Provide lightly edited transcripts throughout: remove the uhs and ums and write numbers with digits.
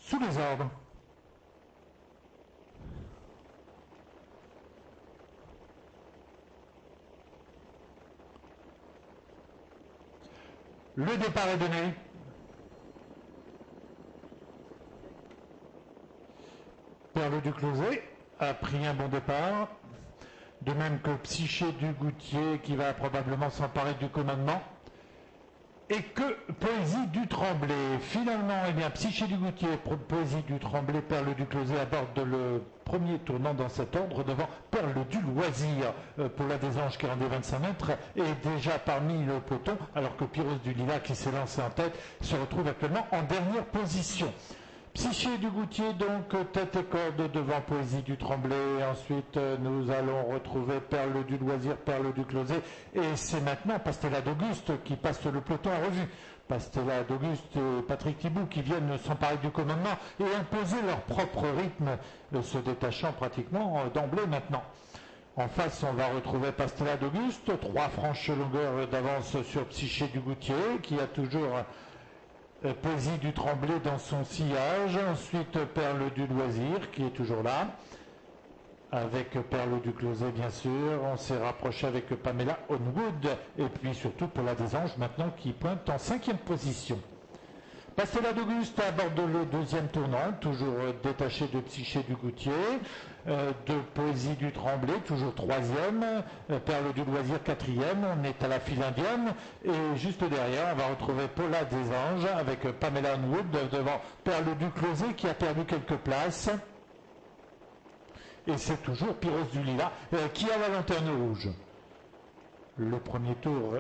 Sous les ordres. Le départ est donné. Perle du Closet a pris un bon départ. De même que Psyché du Goutier qui va probablement s'emparer du commandement. Et que Poésie du Tremblay. Finalement, eh bien, Psyché du Goutier, Poésie du Tremblay, Perle du Closet aborde le premier tournant dans cet ordre devant Perle du Loisir. Paula des Anges qui rendait 25 mètres est déjà parmi le peloton, alors que Pyros du Lilas qui s'est lancé en tête se retrouve actuellement en dernière position. Psyché du Goutier, donc, tête et corde devant Poésie du Tremblay. Ensuite, nous allons retrouver Perle du Loisir, Perle du Closet. Et c'est maintenant Pastella d'Auguste qui passe le peloton en revue. Pastella d'Auguste et Patrick Thibault qui viennent s'emparer du commandement et imposer leur propre rythme, se détachant pratiquement d'emblée maintenant. En face, on va retrouver Pastella d'Auguste, 3 franches longueurs d'avance sur Psyché du Goutier, qui a toujours Poésie du Tremblay dans son sillage. Ensuite, Perle du Loisir, qui est toujours là. Avec Perle du Closet, bien sûr. On s'est rapproché avec Pamela Onwood. Et puis surtout, Paula des Anges, maintenant, qui pointe en 5e position. Pastella d'Auguste aborde le 2e tournant, toujours détaché de Psyché du Goutier, de Poésie du Tremblay, toujours 3e, Perle du Loisir 4e, on est à la file indienne, et juste derrière, on va retrouver Paula des Anges avec Pamela Onwood devant Perle du Closet qui a perdu quelques places. Et c'est toujours Pyros du Lilas qui a la lanterne rouge. Le premier tour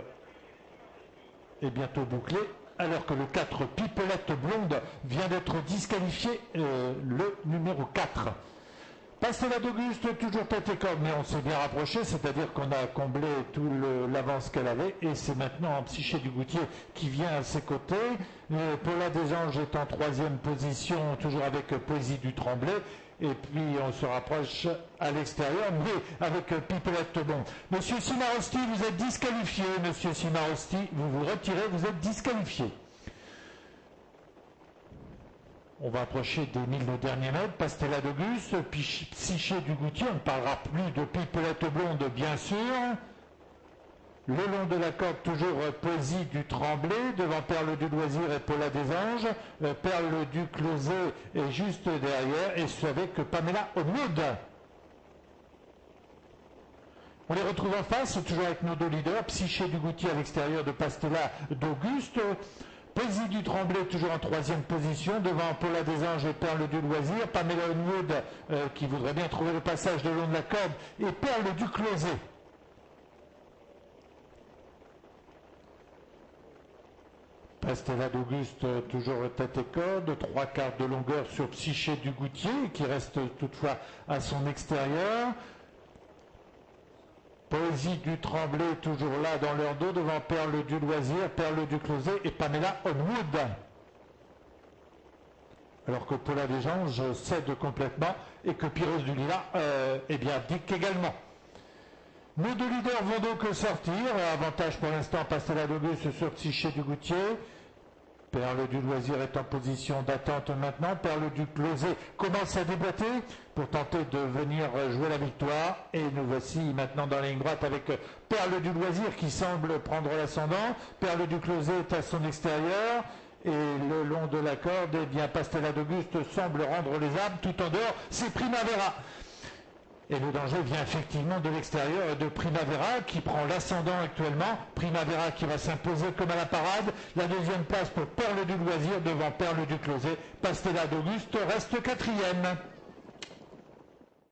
est bientôt bouclé, alors que le 4 Pipelette Blonde vient d'être disqualifié, le numéro 4. Pastella d'Auguste, toujours tête et corde, mais on s'est bien rapproché, c'est-à-dire qu'on a comblé tout l'avance qu'elle avait, et c'est maintenant Psyché du Goutier qui vient à ses côtés. Paula des Anges est en 3e position, toujours avec Poésie du Tremblay. Et puis on se rapproche à l'extérieur, mais avec Pipelette Blonde. Monsieur Simarosti, vous êtes disqualifié. Monsieur Simarosti, vous vous retirez, vous êtes disqualifié. On va approcher des 1000 derniers mètres. Pastella d'Auguste, Psyché du Goutier, on ne parlera plus de Pipelette Blonde, bien sûr. Le long de la corde, toujours Poésie du Tremblay, devant Perle du Loisir et Paula des Anges. Perle du Closet est juste derrière, et c'est avec Pamela Onwood. On les retrouve en face, toujours avec nos 2 leaders. Psyché du Goutier à l'extérieur de Pastella d'Auguste. Poésie du Tremblay, toujours en 3e position, devant Paula des Anges et Perle du Loisir. Pamela Onwood, qui voudrait bien trouver le passage le long de la corde, et Perle du Closet. Pastella d'Auguste, toujours tête et corde, 3 quarts de longueur sur Psyché du Goutier, qui reste toutefois à son extérieur. Poésie du Tremblay, toujours là dans leur dos, devant Perle du Loisir, Perle du Closet et Pamela Onwood. Alors que Paula des Anges cède complètement et que Pyros du Lilas abdique également. Nos 2 leaders vont donc sortir. Avantage pour l'instant Pastella d'Auguste sur Psyché du Goutier. Perle du Loisir est en position d'attente maintenant. Perle du Closet commence à déboîter pour tenter de venir jouer la victoire. Et nous voici maintenant dans la ligne droite avec Perle du Loisir qui semble prendre l'ascendant. Perle du Closet est à son extérieur. Et le long de la corde, eh bien, Pastella d'Auguste semble rendre les armes tout en dehors. C'est Primavera. Et le danger vient effectivement de l'extérieur de Primavera qui prend l'ascendant actuellement. Primavera qui va s'imposer comme à la parade. La 2e place pour Perle du Loisir devant Perle du Closet. Pastella d'Auguste reste 4e.